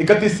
31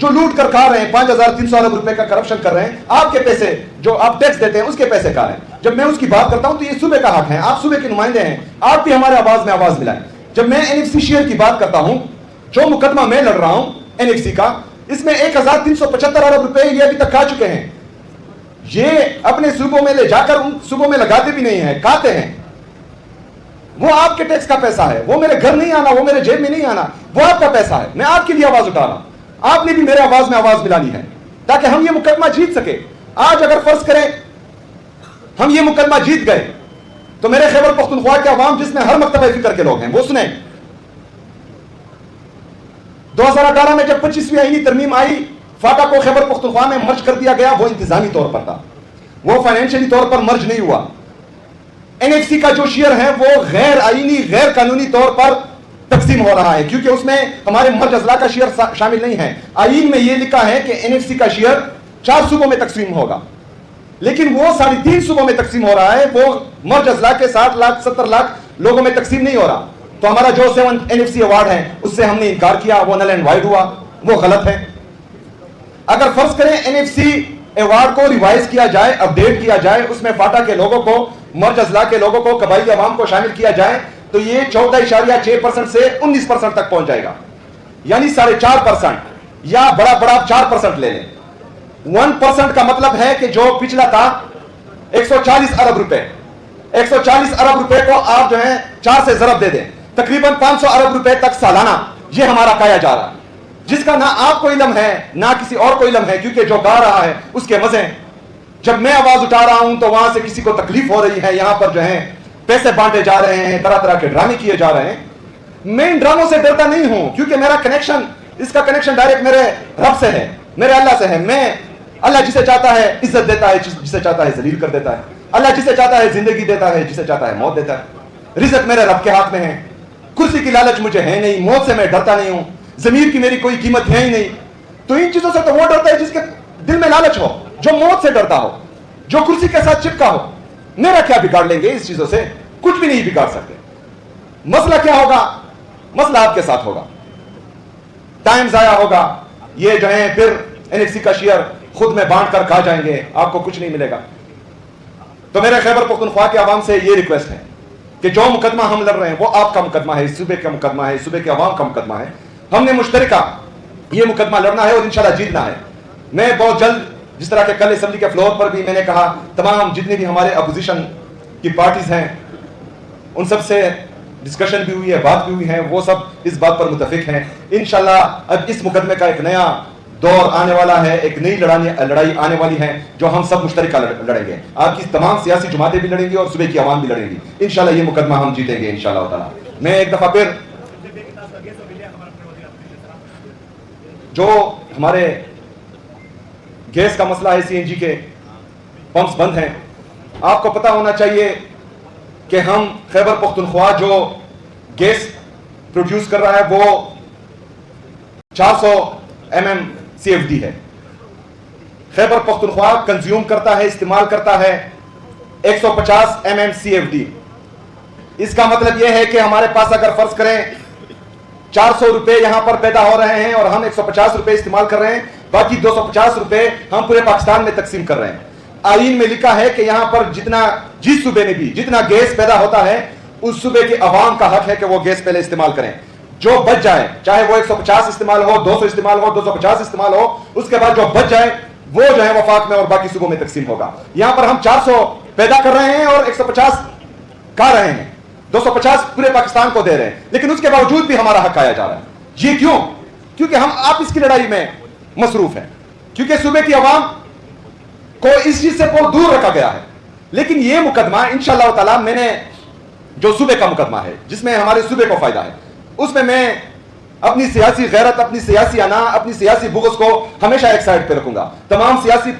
جو لوٹ کر کھا رہے ہیں 5300 ارب روپے کا کرپشن کر رہے ہیں، آپ کے پیسے جو آپ ٹیکس دیتے ہیں اس کے پیسے کھا رہے ہیں. جب میں اس کی بات کرتا ہوں تو یہ صوبے کا حق ہے، آپ صوبے کے نمائندے ہیں، آپ بھی ہمارے آواز میں آواز ملائیں. جب میں NFC شیئر کی بات کرتا ہوں، جو مقدمہ میں لڑ رہا ہوں NFC کا، اس میں 1375 ارب روپے یہ ابھی تک کھا چکے ہیں. یہ اپنے صوبوں میں لے جا کر ان صوبوں میں لگاتے بھی نہیں ہیں، کھاتے ہیں. وہ آپ کے ٹیکس کا پیسہ ہے، وہ میرے گھر نہیں آنا، وہ میرے جیب میں نہیں آنا، وہ آپ کا پیسہ ہے. میں آپ کے لیے آواز اٹھا رہا ہوں، آپ نے بھی میرے آواز میں آواز ملانی ہے تاکہ ہم یہ مقدمہ جیت سکے. آج اگر فرض کریں ہم یہ مقدمہ جیت گئے تو میرے خیبر پختونخوا کے عوام، جس میں ہر مکتبہ فکر کے لوگ ہیں، وہ سنیں. 2018 میں جب 25ویں آئینی ترمیم آئی، فاٹا کو خیبر پختونخوا میں مرج کر دیا گیا. وہ انتظامی طور پر تھا، وہ فائنینشلی طور پر مرج نہیں ہوا. NFC کا جو شیئر ہے وہ غیر آئینی، غیر قانونی طور پر تقسیم ہو رہا ہے، کیونکہ اس میں ہمارے مرج اضلاع کا شیئر شامل نہیں ہے. آئین میں یہ لکھا ہے کہ NFC کا شیئر 4 صوبوں میں تقسیم ہوگا، لیکن وہ 3.5 صوبوں میں تقسیم ہو رہا ہے. وہ مرج اضلاع کے 60 لاکھ 70 لاکھ لوگوں میں تقسیم نہیں ہو رہا. تو ہمارا جو 7 NFC ایوارڈ ہے اس سے ہم نے انکار کیا، وہ نل اینڈ وائڈ ہوا، وہ غلط ہے. اگر فرض کریں NFC ایوارڈ کو ریوائز کیا جائے، اپڈیٹ کیا جائے، اس میں فاٹا کے لوگوں کو، مرج اضلاع کے لوگوں کو، قبائلی عوام کو شامل کیا جائے تو یہ 14.6% سے 19% تک پہنچ جائے گا، یعنی 4.5%، یا بڑا 4% لے لیں. 1% کا مطلب ہے کہ جو پچھلا تھا 140 ارب روپے، 140 ارب روپے کو آپ جو ہیں 4 سے ضرب دے دیں، تقریباً 500 ارب روپے تک سالانہ یہ ہمارا کھایا جا رہا ہے، جس کا نہ آپ کو علم ہے نہ کسی اور کو علم ہے، کیونکہ جو گا رہا ہے اس کے مزے. جب میں آواز اٹھا رہا ہوں تو وہاں سے کسی کو تکلیف ہو رہی ہے، یہاں پر جو ہے پیسے بانٹے جا رہے ہیں، طرح طرح کے ڈرامے کیے جا رہے ہیں. میں ان ڈراموں سے ڈرتا نہیں ہوں، کیونکہ میرا کنیکشن، اس کا کنیکشن ڈائریکٹ میرے رب سے ہے، میرے اللہ سے ہے. میں اللہ جسے چاہتا ہے عزت دیتا ہے، جسے چاہتا ہے ذلیل کر دیتا ہے. اللہ جسے چاہتا ہے زندگی دیتا ہے، جسے چاہتا ہے موت دیتا ہے. رزق میرے رب کے ہاتھ میں ہے. کرسی کی لالچ مجھے ہے نہیں، موت سے میں ڈرتا نہیں ہوں، ضمیر کی میری کوئی قیمت ہے ہی نہیں. تو ان چیزوں سے تو وہ ڈرتا ہے جس کے دل میں لالچ ہو، جو موت سے ڈرتا ہو، جو کرسی کے ساتھ چپکا ہو. میرا کیا بگاڑ لیں گے اس چیزوں سے؟ کچھ بھی نہیں بگاڑ سکتے. مسئلہ کیا ہوگا؟ مسئلہ آپ کے ساتھ ہوگا، ٹائم ضائع ہوگا. یہ جو ہے پھر NFC کا شیئر خود میں بانٹ کر کھا جائیں گے، آپ کو کچھ نہیں ملے گا. تو میرے خیبر پختونخوا کے عوام سے یہ ریکویسٹ ہے کہ جو مقدمہ ہم لڑ رہے ہیں وہ آپ کا مقدمہ ہے، اس صوبے کا مقدمہ ہے، اس صوبے کے عوام کا مقدمہ ہے. ہم نے مشترکہ یہ مقدمہ لڑنا ہے اور انشاءاللہ جیتنا ہے. میں بہت جلد، جس طرح کہ کل اسمبلی کے فلور پر بھی میں نے کہا، تمام جتنے بھی ہمارے اپوزیشن کی پارٹیز ہیں ان سب سے ڈسکشن بھی ہوئی ہے، بات بھی ہوئی ہے، وہ سب اس بات پر متفق ہیں. انشاءاللہ اب اس مقدمے کا ایک نیا دور آنے والا ہے، ایک نئی لڑائی آنے والی ہے جو ہم سب مشترکہ لڑیں گے. آپ کی تمام سیاسی جماعتیں بھی لڑیں گی اور صوبے کی عوام بھی لڑیں گی. انشاءاللہ یہ مقدمہ ہم جیتیں گے انشاءاللہ تعالی. میں ایک دفعہ پھر جو ہمارے گیس کا مسئلہ ہے، CNG کے پمپس بند ہیں. آپ کو پتہ ہونا چاہیے کہ ہم خیبر پختونخوا جو گیس پروڈیوس کر رہا ہے وہ 400 MMCFD ہے. خیبر پختونخوا کنزیوم کرتا ہے، استعمال کرتا ہے 150 MMCFD. اس کا مطلب یہ ہے کہ ہمارے پاس اگر فرض کریں 400 روپے یہاں پر پیدا ہو رہے ہیں اور ہم 150 روپے استعمال کر رہے ہیں، باقی 250 روپے ہم پورے پاکستان میں تقسیم کر رہے ہیں. آئین میں لکھا ہے کہ یہاں پر جتنا، جس صوبے میں بھی جتنا گیس پیدا ہوتا ہے اس صوبے کے عوام کا حق ہے کہ وہ گیس پہلے استعمال کریں. جو بچ جائے، چاہے وہ 150 استعمال ہو، 200 استعمال ہو، 250 استعمال ہو، اس کے بعد جو بچ جائے وہ جو ہے وفاق میں اور باقی صوبوں میں تقسیم ہوگا. یہاں پر ہم 400 پیدا کر رہے ہیں اور 150 کھا رہے ہیں، 250 پورے پاکستان کو دے رہے ہیں، لیکن اس کے باوجود بھی ہمارا حق آیا جا رہا ہے. یہ کیوں؟ کیونکہ ہم آپس کی لڑائی میں مصروف ہیں، کیونکہ صوبے کی عوام کو اس چیز سے بہت دور رکھا گیا ہے. لیکن یہ مقدمہ انشاءاللہ تعالی، میں نے جو صوبے کا مقدمہ ہے جس میں ہمارے صوبے کو فائدہ ہے، اس میں اپنی سیاسی غیرت، اپنی سیاسی انا، اپنی سیاسی بغض کو ہمیشہ ایک سائڈ پہ رکھوں گا. تمام سیاسی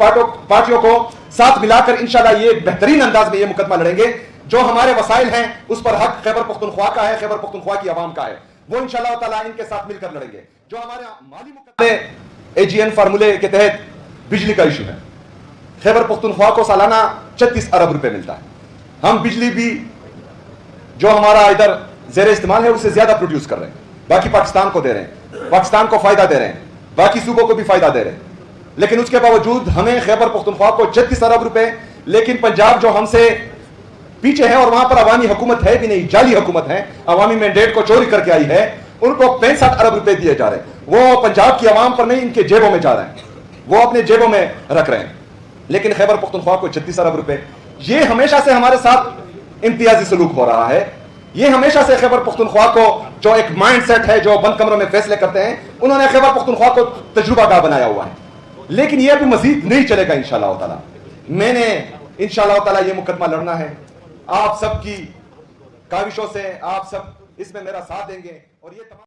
پارٹیوں کو ساتھ ملا کر انشاءاللہ یہ بہترین انداز میں یہ مقدمہ لڑیں گے. جو ہمارے وسائل ہیں اس پر حق خیبر پختونخوا کا ہے، خیبر پختونخوا کی عوام کا ہے، وہ انشاءاللہ تعالیٰ ان کے ساتھ مل کر لڑیں گے. جو ہمارے مالی مقدمے AGN فارمولے کے تحت بجلی کا ایشو ہے، خیبر پختونخوا کو سالانہ 36 ارب روپے ملتا ہے. ہم بجلی بھی جو ہمارا ادھر زیر استعمال ہے اس سے زیادہ پروڈیوس کر رہے ہیں، باقی پاکستان کو دے رہے ہیں، پاکستان کو فائدہ دے رہے ہیں. باقی صوبوں کو بھی فائدہ دے رہے ہیں، لیکن اس کے باوجود ہمیں خیبر پختونخوا کو 36 ارب روپے، لیکن پنجاب جو ہم سے پیچھے ہے اور وہاں پر عوامی حکومت ہے بھی نہیں، جعلی حکومت ہے، عوامی مینڈیٹ کو چوری کر کے آئی ہے، ان کو 65 ارب روپے دیے جا رہے ہیں، وہ پنجاب کی عوام پر نہیں، ان کے جیبوں میں جا رہے ہیں، وہ اپنے جیبوں میں رکھ رہے ہیں، لیکن خیبر پختونخوا کو 36 ارب روپے۔ یہ ہمیشہ سے ہمارے ساتھ امتیازی سلوک ہو رہا ہے، یہ ہمیشہ سے خیبر پختونخوا کو جو ایک مائنڈ سیٹ ہے جو بند کمروں میں فیصلے کرتے ہیں، انہوں نے خیبر پختونخوا کو تجربہ کار بنایا ہوا ہے، لیکن یہ ابھی مزید نہیں چلے گا انشاءاللہ تعالی۔ میں نے انشاءاللہ تعالی یہ مقدمہ لڑنا ہے، آپ سب کی کاوشوں سے آپ سب اس میں میرا ساتھ دیں گے، اور یہ تمام